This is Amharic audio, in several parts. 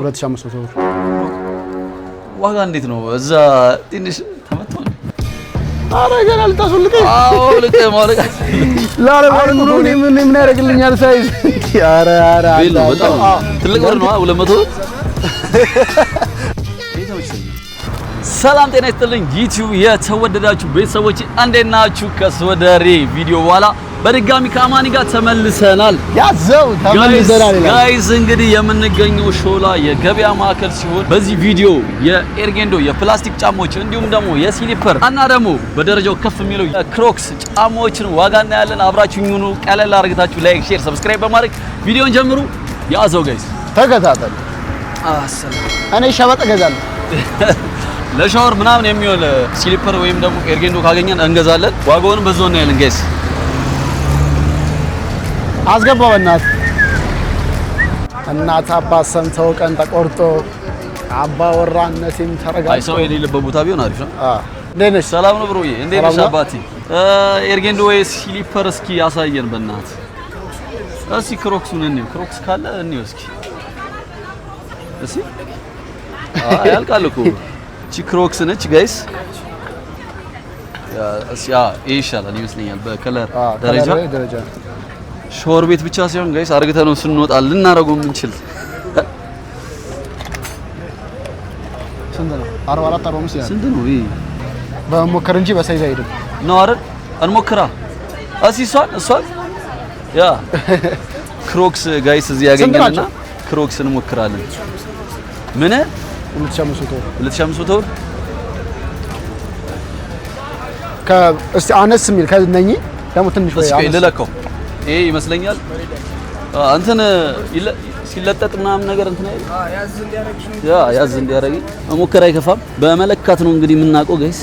2500 ብር ዋጋ እንዴት ነው እዛ ትንሽ ተመቷል አረጋን አልታስልከኝ አዎ ልክ ማለት ላለ ማለት ነው ምን ያደርግልኛል ሳይዝ ኧረ በጣም ትልቅ ብር ነው 200 ሰላም ጤና ይስጥልኝ ዩቲዩብ የተወደዳችሁ ቤተሰቦች እንዴት ናችሁ ከስወደሬ ቪዲዮ በኋላ በድጋሚ ከአማኒ ጋር ተመልሰናል ያዘው ተመልሰናል ጋይስ እንግዲህ የምንገኘው ሾላ የገበያ ማዕከል ሲሆን በዚህ ቪዲዮ የኤርጌንዶ የፕላስቲክ ጫማዎች እንዲሁም ደግሞ የስሊፐር እና ደግሞ በደረጃው ከፍ የሚለው የክሮክስ ጫማዎችን ዋጋ እናያለን አብራችሁኝ ሁኑ ቀለል አድርጋችሁ ላይክ ሼር ሰብስክራይብ በማድረግ ቪዲዮን ጀምሩ ያዘው ጋይስ ተከታተሉ አሰላም እኔ ሸበጥ እገዛለሁ ለሻወር ምናምን የሚሆን ስሊፐር ወይም ደግሞ ኤርጌንዶ ካገኘን እንገዛለን ዋጋውንም በዛው ነው ያለን ጋይስ አስገባው እናት አባት ሰምተው ቀን ተቆርጦ አባ ወራነቴም ተረጋግጦ አይ ሰው የሌለበት ቦታ ቢሆን አሪፍ ነው እንዴት ነሽ ሰላም ነው ብሮዬ እንዴት ነሽ አባቴ ኤርጌንዶ ወይ ስሊፐር እስኪ ያሳየን በእናት እስኪ ክሮክሱን እንየው ክሮክስ ካለ እንየው እስኪ ያልቃል እኮ ክሮክስ ነች ጋይስ ያ ይሻላል ይመስለኛል በከለር ደረጃ ሾር ቤት ብቻ ሳይሆን ጋይስ አርግተን ነው ስንወጣ ልናረገው ምንችል ስንት ነው 44 45 ያ ስንት ነው ይሄ በሞከር እንጂ በሳይዝ አይደለም ነው አይደል እንሞክራ እሷን ያ ክሮክስ ጋይስ እዚህ ያገኘንና ክሮክስ እንሞክራለን ምን 2500 ብር እስቲ አነስ የሚል ከነኚ ደግሞ ትንሽ ወይ አነስ ለለከው ይሄ ይመስለኛል አንተን ሲለጠጥ ምናምን ነገር እንትን አይደል ያዝ እንዲያረግ ሙከራ አይከፋም በመለካት ነው እንግዲህ የምናውቀው ጋይስ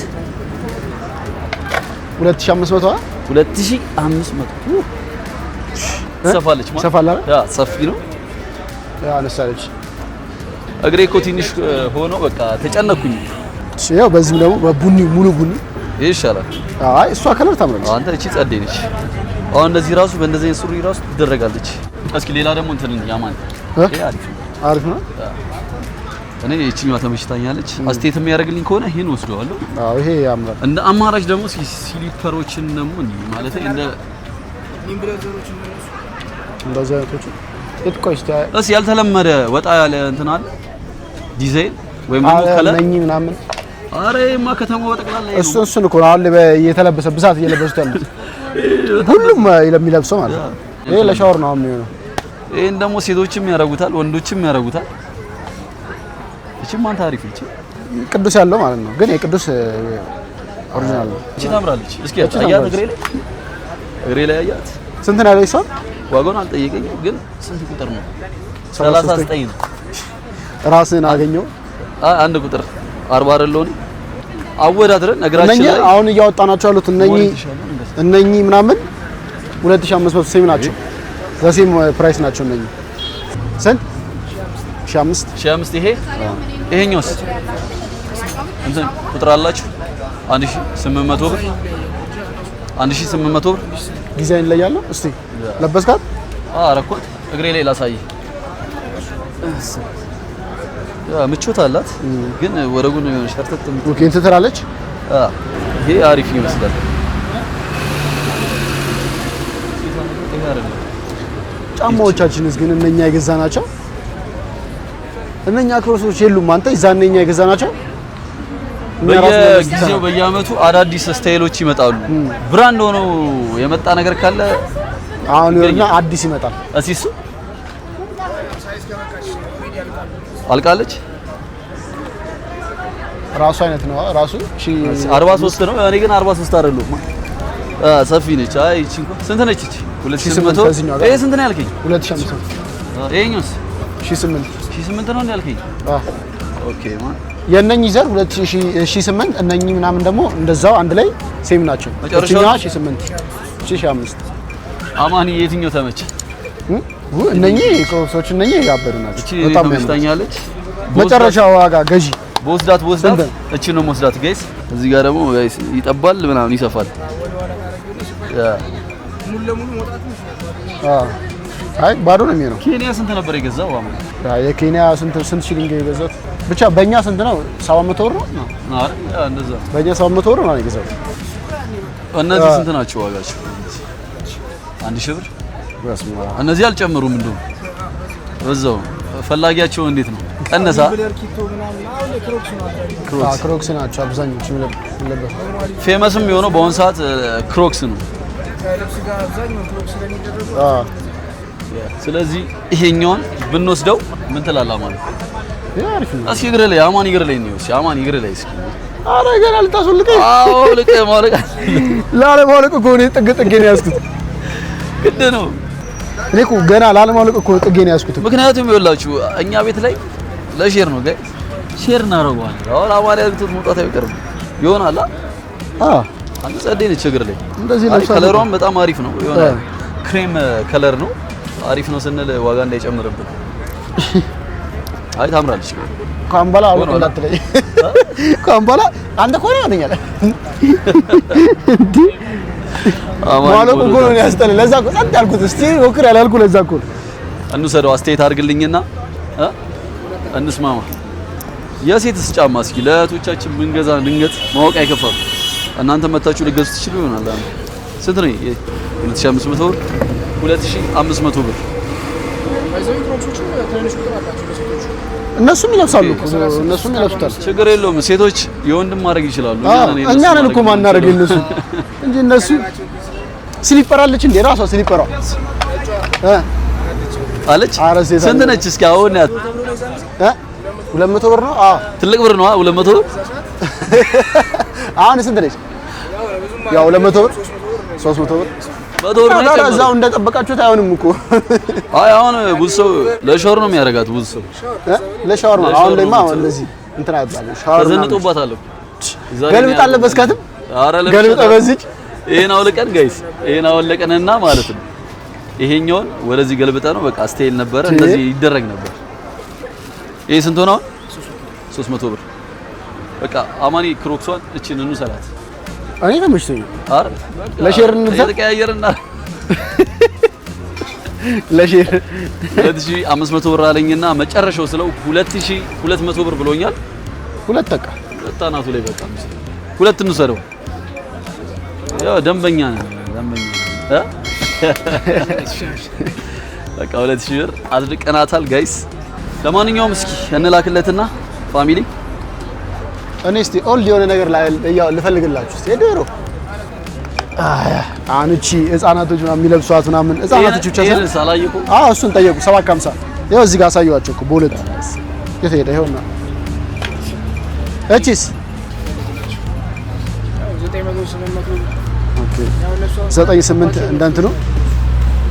2500 ሰፋለች ማለት ያ ሰፊ ነው ያ አነሳለች እግሬ እኮ ትንሽ ሆኖ በቃ ተጨነኩኝ ያው በዚህም ደግሞ በቡኒ ሙሉ ቡኒ ይሻላል አይ እሷ ከለር ታምራለች አንተ እቺ ጸዴ ነች አሁን እንደዚህ ራሱ በእንደዚህ ሱሪ ራሱ ትደረጋለች እስኪ ሌላ ደግሞ እንትን ያማን ይሄ አሪፍ ነው እኔ እቺኛዋ ተመችታኛለች አስቴት የሚያደርግልኝ ከሆነ ይሄን ወስደዋለሁ አዎ ይሄ ያምራል እንደ አማራጭ ደግሞ ስሊፐሮችን ደግሞ ማለት እንደ ኢምብሬዘሮችን እንደዛ አይቶች እስ ያልተለመደ ወጣ ያለ እንትን አለ ዲዛይን ወይም ደግሞ ከለር ነኝ ምናምን አሬማ ከተማው በጠቅላላ እሱን እኮ አለ እየተለበሰ ብዛት እየለበሱት ያሉት ሁሉም ለሚለብሰው ማለት ነው ይሄ ለሻወር ነው የሚሆነው ይሄን ደግሞ ሴቶችም ያረጉታል ወንዶችም ያረጉታል እቺ ማን ታሪፍ እቺ ቅዱስ ያለው ማለት ነው ግን የቅዱስ ኦሪጂናል ነው እቺ ታምራለች እስኪ አያት እግሬ ላይ አያት ስንት ነው ያለው እሷ ዋጋውን አልጠየቀኝም ግን ስንት ቁጥር ነው 39 ነው ራስን አገኘው አንድ ቁጥር 40 አይደለም አወዳድረን ነግራችን ላይ አሁን እያወጣናቸው ያሉት እነኚህ ምናምን 2500 ሴም ናቸው ዘሴም ፕራይስ ናቸው እነኚህ ስንት 1500 ይሄኛውስ እንትን ቁጥር አላችሁ 1800 ብር 1800 ብር ዲዛይን ላይ ያለው እስቲ ለበስካት አረኮት እግሬ ላይ ላሳይ ምቾት አላት ግን ወረጉን ሸርተት ኦኬ እንትራለች ይሄ አሪፍ ይመስላል ጫማዎቻችንስ ግን እነኛ የገዛናቸው እነኛ ክሮሶች የሉም አንተ ይዛነኛ የገዛናቸው በየጊዜው በየአመቱ አዳዲስ ስታይሎች ይመጣሉ ብራንድ ሆኖ የመጣ ነገር ካለ አሁን የሆነ አዲስ ይመጣል እሱ አልቃለች ራሱ አይነት ነው ራሱ 43 ነው እኔ ግን 43 አይደለም ሰፊ ነች አይ እቺ እንኳን ስንት ነች እቺ 2800 ይሄ ስንት ነው ያልከኝ 2500 ይሄኛውስ 1800 ነው ያልከኝ ኦኬ ማን የነኚህ ዘር 2008 እነኚህ ምናምን ደግሞ እንደዛው አንድ ላይ ሴም ናቸው እቺኛ 1800 አማኒ የትኛው ተመቸ እነኚህ ክሮክሶች እነኚህ ያበዱ ናቸው በጣም ተመችታኛለች መጨረሻ ዋጋ ገዢ በወስዳት እቺ ነው ወስዳት ጋይስ እዚህ ጋር ደግሞ ጋይስ ይጠባል ምናምን ይሰፋል ያ ሙሉ ለሙሉ ሞጣት አይ ባዶ ነው የሚሆነው። ኬንያ ስንት ነበር የገዛው? አማን የኬንያ ስንት ሺሊንግ የገዛት? ብቻ በእኛ ስንት ነው? 700 ብር ነው። አረ እንደዛ በእኛ 700 ብር ነው የገዛው። እነዚህ ስንት ናቸው ዋጋቸው? 1000 ብር። እነዚህ አልጨመሩም እንደው በዛው ፈላጊያቸው እንዴት ነው? ቀነሳ? ክሮክስ ናቸው አብዛኞቹ የሚለበሱ። ፌመስም የሆነው በአሁን ሰዓት ክሮክስ ነው። ስለዚህ ይሄኛውን ብንወስደው ምን ትላለህ ማለት ነው? አሪፍ ነው። እስኪ እግርህ ላይ አማን እግርህ ላይ ነው። አማን እግርህ ላይ እስኪ አረ ገና ልታስወልቀኝ? አዎ ልቀህ ማለቅ ላለማለቅ እኮ ነው ጥግ ነው ያዝኩት። ግድ ነው። እኔ እኮ ገና ላለማለቅ እኮ ጥግ ነው ያዝኩት። ምክንያቱም ይኸውላችሁ እኛ ቤት ላይ ለሼር ነው ጋይ ሼር እናደርገዋለን። አሁን አማን ያልኩት መውጣት አይቀርም ይሆናል። አንተ ጸደይ ነች እግር ላይ እንደዚህ ነው። ከለሯም በጣም አሪፍ ነው። የሆነ ክሬም ከለር ነው። አሪፍ ነው ስንል ዋጋ እንዳይጨምርብን። አይ ታምራለች። ካምባላ አውጥላት ላይ ካምባላ አንተ ኮን ያነኛል እንዴ ማለቁ ጎን ያስጠለ ለዛ እኮ ጸጥ ያልኩት እስቲ ወክር ያላልኩ ለዛ እኮ እንውሰደው። አስተያየት አድርግልኝና እንስማማ። የሴትስ ጫማ እስኪ ለእህቶቻችን ብንገዛ ድንገት ማወቅ አይከፋም። እናንተ መታችሁ ልገዙ ትችሉ ይሆናል። ስንት ነው? 2500 ብር 2500 ብር። እነሱም ይለብሳሉ እኮ እነሱም ይለብሱታል። ችግር የለውም። ሴቶች የወንድም ማድረግ ይችላሉ። እኛ ነን እኮ ማናረግ እነሱ እንጂ እነሱ ስሊፐር አለች እንዴ? ራሷ ስሊፐሯ አለች። ስንት ነች እስኪ አሁን ያት 200 ብር ነው። አዎ ትልቅ ብር ነው። 200 ብር አሁን ስንት ነች? ያው 200 ብር 300 ብር 100 ብር ነው። እዛው እንደጠበቃችሁት አይሆንም እኮ። አይ አሁን ብዙ ሰው ለሻወር ነው የሚያደርጋት። ብዙ ሰው ለሻወር ነው። አሁን ላይማ እንደዚህ እንትን አይባልም። ሻወር ተዘንጦባታል። ገልብጥ አለበስካትም? አረ ገልብጥ በዚህ ይሄን አውልቀን ጋይስ ይሄን አውልቀንና ማለት ነው ይሄኛውን ወደዚህ ገልብጠ ነው በቃ ስቴል ነበር እንደዚህ ይደረግ ነበር። ይሄ ስንት ሆነ? 300 ብር። በቃ አማኒ ክሮክሷን እቺን እንሰላት። እኔ ተመችቶኝ። አረ ለሼር እንዛ ተቀያየርና ለሼር 2500 ብር አለኝና መጨረሻው ስለው 2200 ብር ብሎኛል። ሁለት ተቃ ወጣናቱ ላይ በቃ ሁለት እንሰደው። ያው ደንበኛ ነን ደንበኛ በቃ 2000 ብር አድርቀናታል ጋይስ። ለማንኛውም እስኪ እንላክለትና ፋሚሊ እኔ እስቲ ኦልድ የሆነ ነገር ላይ ልፈልግላችሁ እስቲ ዶሮ አንቺ ህፃናቶች ምናምን የሚለብሷት ምናምን ህፃናቶች ብቻ ሳላየቁ እሱን ጠየቁ 750 ይኸው እዚህ ጋር አሳየዋቸው እኮ በሁለት የት ሄደ? ይኸውና እቺስ 98 እንደንትኑ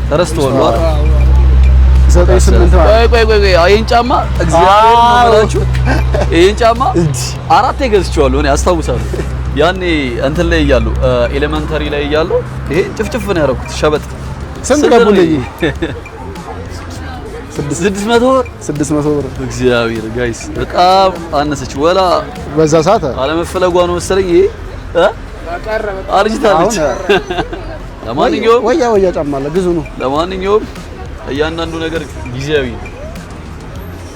ተረስተዋል አይደል? 98 ቆይ ይሄን ጫማ እግዚአብሔር ነው ማለት ይሄን ጫማ አራቴ ገዝቼዋለሁ እኔ አስታውሳለሁ። ያኔ እንትን ላይ እያሉ ኤሌመንተሪ ላይ እያሉ ይሄ ጭፍጭፍ ነው ያደረኩት ሸበጥ። ስንት ገቡልኝ? 600 ብር እግዚአብሔር ጋይስ በጣም አነሰች። ወላ በዛ ሰዓት አለመፈለጓ ነው መሰለኝ ይሄ አርጅታለች። ለማንኛውም ወያ ጫማ አለ ግዙ ነው። ለማንኛውም እያንዳንዱ ነገር ጊዜያዊ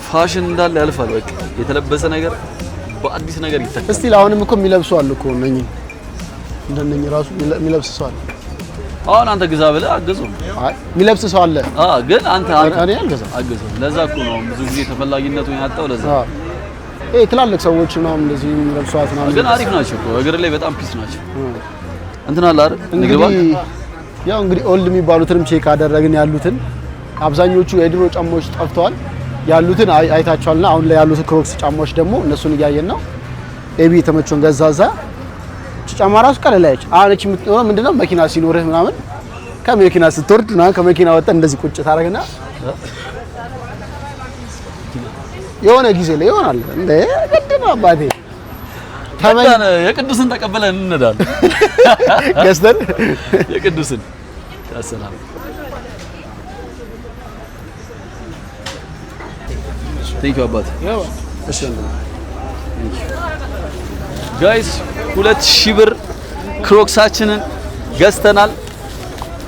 ፋሽን እንዳለ ያልፋል። በቃ የተለበሰ ነገር በአዲስ ነገር ይተካል። እስቲ አሁንም እኮ የሚለብሱ አሉ እኮ እነኚህ እንደነኚህ ራሱ የሚለብስ ሰው አለ። አሁን አንተ ግዛ ብለህ አገዘው። አይ የሚለብስ ሰው አለ። ግን አንተ እኔ አልገዛም። አገዘው። ለዛ እኮ ነው ብዙ ጊዜ ተፈላጊነቱን ያጣው ለዛ። ትላልቅ ሰዎች ነው እንደዚህ የሚለብሷት ነው። ግን አሪፍ ናቸው እኮ እግር ላይ በጣም ፒስ ናቸው። እንትን አለ አይደል? እንግዲህ ኦልድ የሚባሉትንም ቼክ አደረግን። ያሉትን አብዛኞቹ የድሮ ጫማዎች ጠፍተዋል። ያሉትን አይታቸዋልና አሁን ላይ ያሉት ክሮክስ ጫማዎች ደግሞ እነሱን እያየን ነው። ኤቢ ተመቾን ገዛዛ ጫማ ራሱ ቀለላይች አለች። ምንድነው መኪና ሲኖርህ ምናምን ከመኪና ስትወርድ እና ከመኪና ወጣ እንደዚህ ቁጭ ታረግና የሆነ ጊዜ ላይ ይሆናል እንዴ ግድም አባቴ ተመን የቅዱስን ተቀበለን እንነዳለን። ገዝተን የቅዱስን ያሰላም ቴንክ ዩ አባት። እሺ ጋይስ 2000 ብር ክሮክሳችንን ገዝተናል።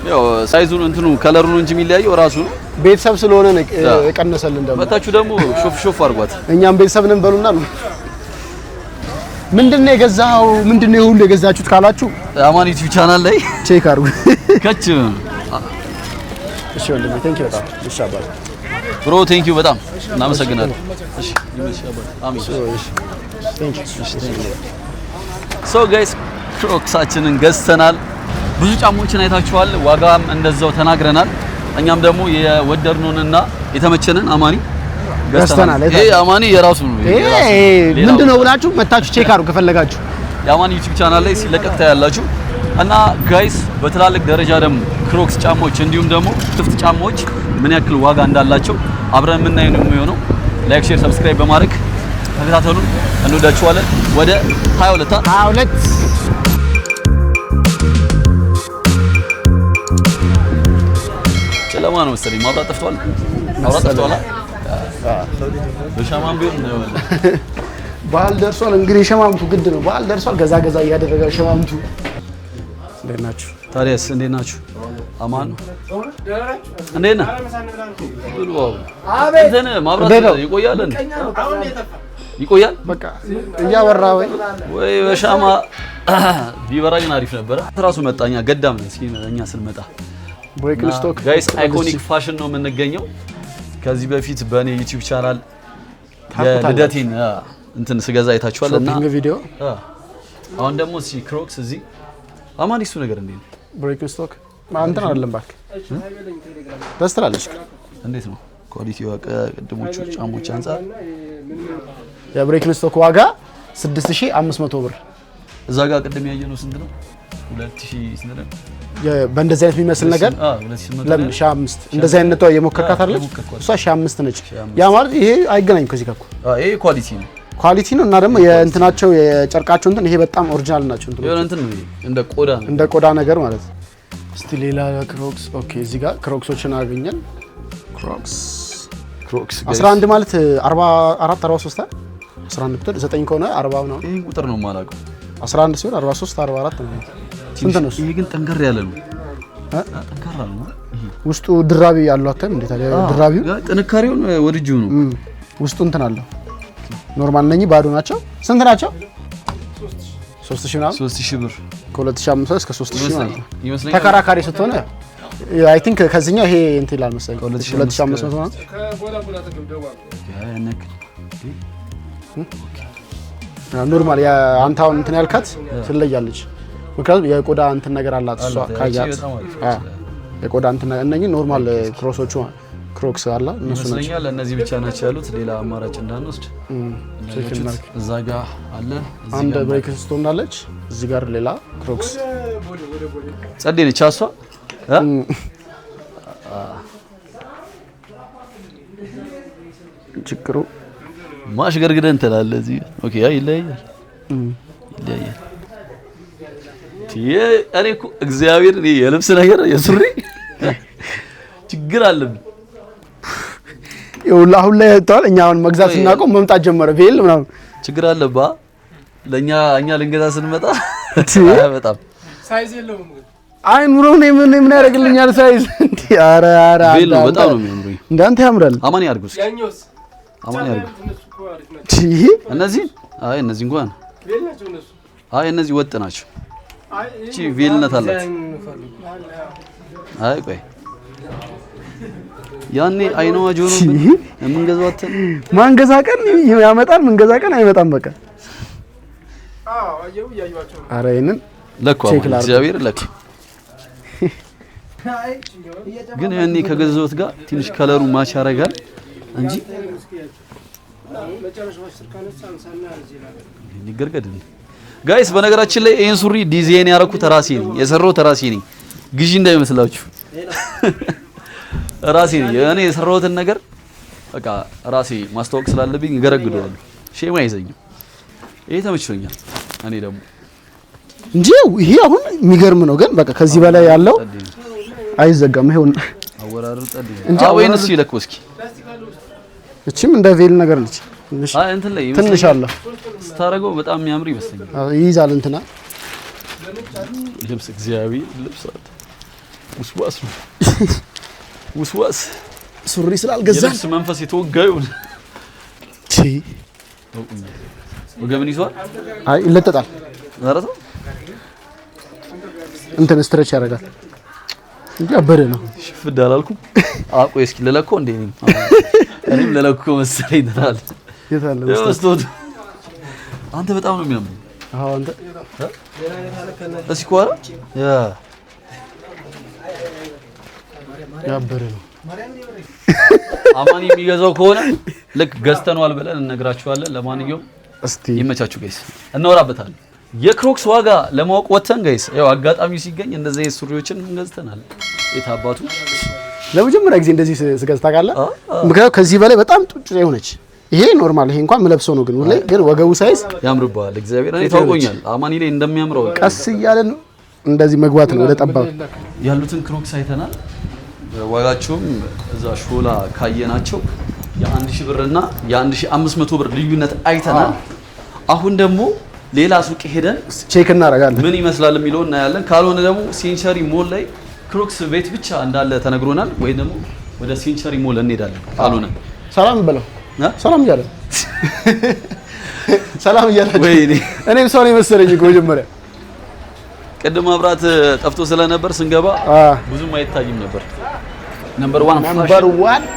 ያው ሳይዙን እንትኑ ከለሩ ነው እንጂ የሚለያየው ራሱ ነው። ቤተሰብ ስለሆነ ነው የቀነሰልን ደግሞ መታችሁ ደግሞ ሾፍ አርጓት እኛም ቤተሰብ ነን በሉና ነው ምንድነው የገዛው ምንድነው ሁሉ የገዛችሁት ካላችሁ አማን ዩቲዩብ ቻናል ላይ ቼክ አድርጉ ከች እሺ ወንድሜ ቴንክ ዩ በጣም እሺ አባቴ ብሮ ቴንክ ዩ በጣም እናመሰግናለን እሺ ይመሽ አባቴ አሚን ቴንክ ዩ ሶ ጋይስ ክሮክሳችንን ገዝተናል ብዙ ጫማዎችን አይታችኋል ዋጋም እንደዛው ተናግረናል እኛም ደግሞ የወደድነውንና የተመቸንን አማኒ ገዝተናል ይሄ አማኒ የራሱ ነው ምንድነው ብላችሁ መታችሁ ቼክ አድርጉ ከፈለጋችሁ የአማኒ ዩቲዩብ ቻናል ላይ ሲለቀቅ ታያላችሁ እና ጋይስ በትላልቅ ደረጃ ደግሞ ክሮክስ ጫማዎች እንዲሁም ደግሞ ክፍት ጫማዎች ምን ያክል ዋጋ እንዳላቸው አብረን የምናየው ነው የሚሆነው ላይክ ሼር ሰብስክራይብ በማድረግ ተከታተሉን እንወዳችኋለን ወደ 22 ጨለማ ነው መሰለኝ ማብራት ጠፍቷል በሻማም ቢሆን ነው በዓል ደርሷል እንግዲህ ሸማምቱ ግድ ነው በዓል ደርሷል ገዛ እያደረገ ሸማምቱ እንዴት ናችሁ ታዲያስ እንዴት ናችሁ አማን እንዴት ነህ እንትን ማብራት ይቆያል በቃ እያወራ ወይ በሻማ ቢበራ ግን አሪፍ ነበር ራሱ መጣኛ ገዳም ነው እስኪ እኛ ስንመጣ ብሬክን ስቶክ ጋይስ አይኮኒክ ፋሽን ነው የምንገኘው ከዚህ በፊት በኔ ዩቲዩብ ቻናል የልደቴን እንትን ስገዛ አይታችኋልና ሾፒንግ ቪዲዮ አሁን ደግሞ እሺ ክሮክስ እዚህ አማን እሱ ነገር እንዴት ነው ብሬክን ስቶክ ማንተን አይደለም ባክ ደስ ትላለች እንዴት ነው ኳሊቲው ቀድሞቹ ጫሞች አንፃር የብሬክን ስቶክ ዋጋ 6500 ብር እዛ ጋር ቀደም ያየነው ስንት ነው 2000 ስንት ነው በእንደዚህ አይነት የሚመስል ነገር ለምን 5 እንደዚህ አይነት ነው የሞከርካት አይደል እሷ 5 ነች ያ ማለት ይሄ አይገናኝም ከዚህ ጋር ይሄ ኳሊቲ ነው እና ደግሞ የእንትናቸው የጨርቃቸው እንትን ይሄ በጣም ኦሪጂናል ናቸው እንትን የሆነ እንትን ነው እንደ ቆዳ ነገር ማለት እስቲ ሌላ ክሮክስ ኦኬ እዚህ ጋር ክሮክሶችን አገኘን ክሮክስ 11 ማለት 44 43 11 ቁጥር 9 ከሆነ 40 ነው ይሄ ቁጥር ነው ማላውቀው 11 ሲሆን 43 44 ነው ስንት ነው ይሄ ግን ጠንከር ያለ ነው ጠንካራ ነው ውስጡ ድራቢ ያለው አተም እንዴት አለ ድራቢው ጥንካሬውን ወድጁ ነው ውስጡ እንትን አለው ኖርማል ነኝ ባዶ ናቸው ስንት ናቸው 3000 ነው 3000 ብር ከ2500 እስከ 3000 ማለት ነው ተከራካሪ ስትሆነ አይ ቲንክ ከዚህኛው ይሄ እንትን ይላል መሰለኝ 2500 ነው ኖርማል ያ አንታውን እንትን ያልካት ትለያለች ምክንያቱም የቆዳ እንትን ነገር አላት እሷ ካያት የቆዳ እንትን እነኚህ ኖርማል ክሮሶቹ ክሮክስ አላ እነሱ ናቸው ይመስለኛል እነዚህ ብቻ ናቸው ያሉት ሌላ አማራጭ እንዳንወስድ እዛ ጋር አለ አንድ ብሬክ ስቶን አለች እዚህ ጋር ሌላ ክሮክስ ጸዴ ነች አሷ ችግሩ ማሽገርግደን ትላለህ እዚህ ኦኬ ይለያያል እኔ እኮ እግዚአብሔር የልብስ ነገር የሱሪ ችግር አለብኝ ይኸውልህ አሁን ላይ ታውቃለህ እኛ አሁን መግዛት እናቆም መምጣት ጀመረ ቬል ምናምን ችግር አለባ ለኛ ልንገዛ ስንመጣ በጣም ሳይዝ የለውም አይ ኑሮ ነው ምን ያደርግልኛል ሳይዝ እንዴ ኧረ ቬል በጣም ነው የሚያምረው እንዳንተ ያምራል አማን ያርጉስ አማን ያርጉ እነዚህ እነዚህ እንኳን ቬል ናቸው እነሱ እነዚህ ወጥ ናቸው እቺ ቬልነት አላት ቆይ ያኔ አይነዋ ጆሮ የምንገዛዋትን ማንገዛ ቀን ያመጣል ምንገዛ ቀን አይመጣም በቃ አየው ያዩዋቸው ኧረ ይሄንን ለኳ እግዚአብሔር ለክ ግን ያኔ ከገዛሁት ጋር ትንሽ ከለሩ ማች ያደርጋል እንጂ ንገርገድ ጋይስ በነገራችን ላይ ይሄን ሱሪ ዲዛይን ያደረኩት ራሴ ነኝ የሰራሁት ራሴ ነኝ ግዢ እንዳይመስላችሁ ራሴ ነኝ እኔ የሰራሁትን ነገር በቃ ራሴ ማስተዋወቅ ስላለብኝ እገረግደዋለሁ ሼም አይዘኝም ይሄ ተመችቶኛል እኔ ደግሞ እንጂ ይሄ አሁን የሚገርም ነው ግን በቃ ከዚህ በላይ ያለው አይዘጋም ይሄው አወራሩ ጸድ እንጂ ወይንስ ይለከው እስኪ እቺም እንደ ቬል ነገር ነች እንትን ላይ ትንሽ አለ ስታረገው በጣም የሚያምር ይመስለኛል ይይዛል እንትና ልብስ እግዚአብሔር ልብስ ውስዋስ ሱሪ ስላልገዛን የልብስ መንፈስ የተወጋዩ ወገብን ይዟል። አይ ይለጠጣል። ዛሬ እንትን ስትሬች ያደርጋል እንጂ አበደ ነው። ሽፍድ አላልኩም። ቆይ እስኪ ለለኮ እንዴ እኔም ለለኮ መሰለኝ ተናል። የታለ መስቶት አንተ በጣም ነው የሚያምር። አዎ አንተ እስኪ ኳራ ያበረ ነው። አማኒ የሚገዛው ከሆነ ልክ ገዝተነዋል ብለን እንነግራችኋለን። ለማንኛውም እስቲ ይመቻችሁ ጋይስ፣ እናወራበታለን። የክሮክስ ዋጋ ለማወቅ ወተን ጋይስ፣ ያው አጋጣሚው ሲገኝ እንደዚህ ሱሪዎችን እንገዝተናል። የታባቱ ለመጀመሪያ ጊዜ እንደዚህ ስገዝ ታውቃለህ? ምክንያቱም ከዚህ በላይ በጣም ጡጭ የሆነች ይሄ ኖርማል፣ ይሄ እንኳን መለብሰው ነው፣ ግን ወገቡ ሳይዝ ያምርባል። እግዚአብሔር እኔ ታውቆኛል አማኒ ላይ እንደሚያምረው ቀስ እያለን እንደዚህ መግባት ነው ወደ ጠባብ ያሉትን ክሮክስ አይተናል። ዋጋቸውም እዛ ሾላ ካየናቸው የ1000 ብርና የ1500 ብር ልዩነት አይተናል። አሁን ደግሞ ሌላ ሱቅ ሄደን ቼክ እናደርጋለን ምን ይመስላል የሚለው እናያለን። ካልሆነ ደግሞ ሴንቸሪ ሞል ላይ ክሮክስ ቤት ብቻ እንዳለ ተነግሮናል፣ ወይ ደግሞ ወደ ሴንቸሪ ሞል እንሄዳለን። ካልሆነ ሰላም በለው ሰላም እያለ ሰላም እያለ እኔም ሰው ነው የመሰለኝ እኮ መጀመሪያ ቅድም መብራት ጠፍቶ ስለነበር ስንገባ ብዙም አይታይም ነበር። ነምበር 1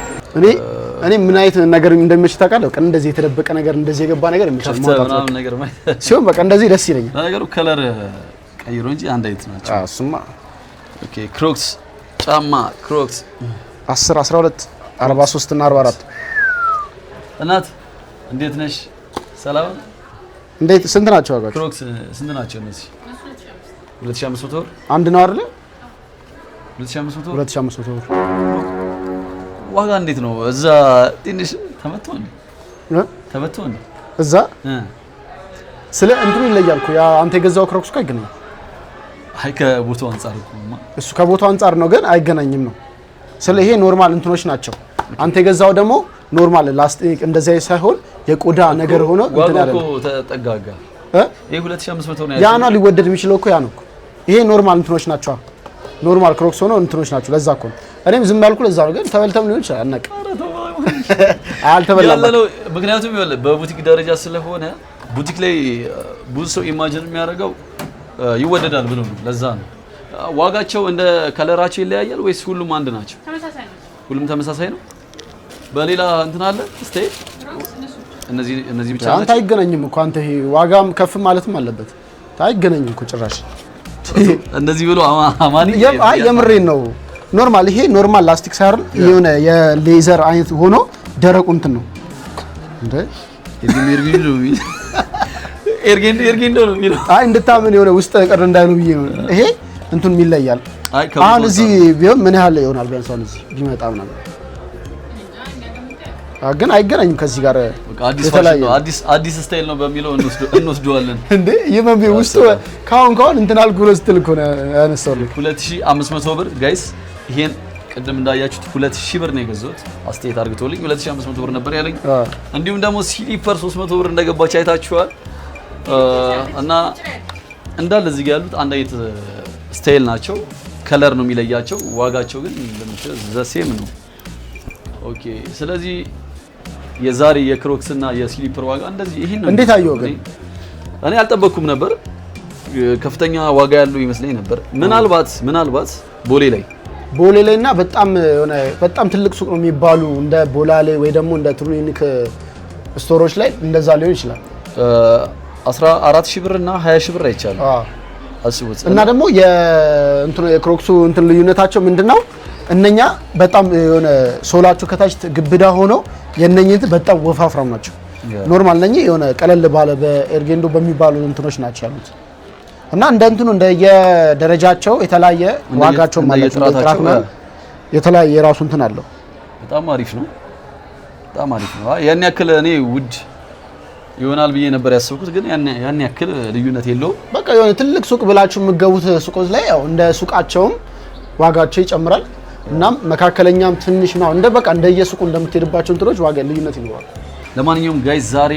እኔ ምን አይነት ነገር እንደሚመች ታውቃለህ? በቃ እንደዚህ የተደበቀ ነገር እንደዚህ የገባ ነገር የሚቻል ማውጣት ነገር ሲሆን በቃ እንደዚህ ደስ ይለኛል። ነገሩ ከለር ቀይሮ እንጂ አንድ አይነት ናቸው። እሱማ ኦኬ። ክሮክስ ጫማ ክሮክስ 10 12 43 እና 44 እናት እንዴት ነሽ? ሰላም እንዴት ስንት ናቸው ዋጋቸው? ክሮክስ ስንት ናቸው እነዚህ? 2500 ብር አንድ ነው አይደል? 2500 ብር ዋጋ እንዴት ነው? እዛ ትንሽ ተመቶ ነው እዛ ስለ እንትኑ ይለያል እኮ ያ አንተ የገዛው ክሮክስ እኮ አይገናኝም። አይ ከቦታው አንፃር እኮ እሱ ከቦታው አንፃር ነው፣ ግን አይገናኝም ነው። ስለ ይሄ ኖርማል እንትኖች ናቸው። አንተ የገዛው ደግሞ ኖርማል ላስቲክ እንደዚህ ሳይሆን የቆዳ ነገር ሆኖ እንትን ያለ ዋጋው ተጠጋጋ። ይሄ 2500 ነው ያ ነው ሊወደድ የሚችለው እኮ ያ ነው እኮ። ይሄ ኖርማል እንትኖች ናቸው። ኖርማል ክሮክስ ሆኖ እንትኖች ናቸው። ለዛ እኮ እኔም ዝም ያልኩ ለዛ ነው። ግን ተበልተም ሊሆን ይችላል አናውቅ አልተበላም ያለው። ምክንያቱም ይኸውልህ በቡቲክ ደረጃ ስለሆነ ቡቲክ ላይ ብዙ ሰው ኢማጂን የሚያደርገው ይወደዳል ብሎ ነው። ለዛ ነው ዋጋቸው እንደ ከለራቸው ይለያያል ወይስ ሁሉም አንድ ናቸው? ተመሳሳይ ነው። ሁሉም ተመሳሳይ ነው። በሌላ እንትን አለ እስቲ እነዚህ ብቻ አንተ አይገናኝም እኮ አንተ ይሄ ዋጋም ከፍ ማለትም አለበት። አይገናኝም እኮ ጭራሽ እንደዚህ ብሎ አማኒ አይ የምሬን ነው። ኖርማል ይሄ ኖርማል ላስቲክ ሳይሆን የሆነ የሌዘር አይነት ሆኖ ደረቁ እንትን ነው እንዴ ኤርጌንዶ ነው የሚለው። አይ እንድታምን የሆነ ውስጥ ቀር እንዳይሉ ብዬ ነው። ይሄ እንትን ይለያል። አሁን እዚህ ቢሆን ምን ያህል ይሆናል? ቢያንስ አሁን እዚህ ቢመጣ ምናምን ግን አይገናኝም ከዚህ ጋር አዲስ ስታይል ነው በሚለው እንወስደዋለን እንዴ የመንቤ ውስጥ ካሁን እንትን አልኩ ብሎ ስትል እኮ ነው ያነሳውልኝ። 2500 ብር ጋይስ። ይሄን ቅድም እንዳያችሁት 2000 ብር ነው የገዛሁት። አስተያየት አድርግቶልኝ 2500 ብር ነበር ያለኝ። እንዲሁም ደግሞ ሲሊፐር 300 ብር እንደገባች አይታችኋል። እና እንዳለ እዚህ ጋር ያሉት አንድ አይነት ስታይል ናቸው። ከለር ነው የሚለያቸው። ዋጋቸው ግን ዘሴም ነው። ኦኬ ስለዚህ የዛሬ የክሮክስ እና የስሊፐር ዋጋ እንደዚህ ይሄን ነው። እንዴት አየው ግን? እኔ አልጠበቅኩም ነበር። ከፍተኛ ዋጋ ያለው ይመስለኝ ነበር። ምናልባት ቦሌ ላይና በጣም ትልቅ ሱቅ ነው የሚባሉ እንደ ቦላሌ ወይ ደግሞ እንደ ትሩኒክ ስቶሮች ላይ እንደዛ ሊሆን ይችላል። 14000 ብር እና 20000 ብር አይቻልም። አስቡት። እና ደግሞ የክሮክሱ እንትን ልዩነታቸው ምንድነው? እነኛ በጣም የሆነ ሶላቸው ከታች ግብዳ ሆኖ የነኝት በጣም ወፋፍራም ናቸው። ኖርማል ነኝ የሆነ ቀለል ባለ በኤርጌንዶ በሚባሉ እንትኖች ናቸው ያሉት። እና እንደ እንትኑ እንደ የደረጃቸው የተለያየ ዋጋቸው ማለት ነው። ጥራት ነው የተለያየ የራሱ እንትን አለው። በጣም አሪፍ ነው። ያን ያክል እኔ ውድ ይሆናል ብዬ ነበር ያሰብኩት፣ ግን ያን ያክል ልዩነት የለውም። በቃ የሆነ ትልቅ ሱቅ ብላችሁ የምትገቡት ሱቆች ላይ ያው እንደ ሱቃቸውም ዋጋቸው ይጨምራል። እናም መካከለኛም ትንሽ ነው እንደየሱቁ እንደምትሄድባቸው እንትኖች ዋጋ ልዩነት ይኖራል። ለማንኛውም ጋይስ ዛሬ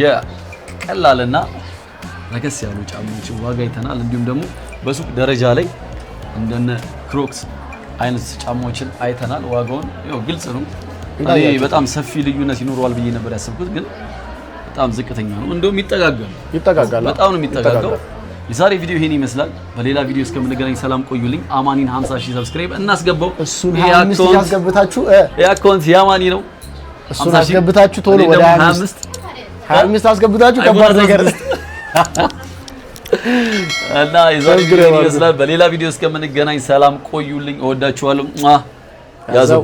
የቀላልና ለከስ ያሉ ጫማዎችን ዋጋ አይተናል። እንዲሁም ደግሞ በሱቅ ደረጃ ላይ እንደነ ክሮክስ አይነት ጫማዎችን አይተናል። ዋጋውን ያው ግልጽ ነው። እኔ በጣም ሰፊ ልዩነት ይኖረዋል ብዬ ነበር ያሰብኩት፣ ግን በጣም ዝቅተኛ ነው። እንደውም ይጠጋጋል። በጣም ነው የሚጠጋጋው። የዛሬ ቪዲዮ ይሄን ይመስላል። በሌላ ቪዲዮ እስከምንገናኝ ሰላም ቆዩልኝ። አማኒን 50,000 ሰብስክራይብ እናስገባው። እሱን 25 ያስገብታችሁ የአካውንት የአማኒ ነው። እሱን አስገብታችሁ ቶሎ ወደ 25 አስገብታችሁ ከባድ ነገር እና የዛሬ ቪዲዮ ይመስላል። በሌላ ቪዲዮ እስከምንገናኝ ሰላም ቆዩልኝ። እወዳችኋለሁ። ያዘው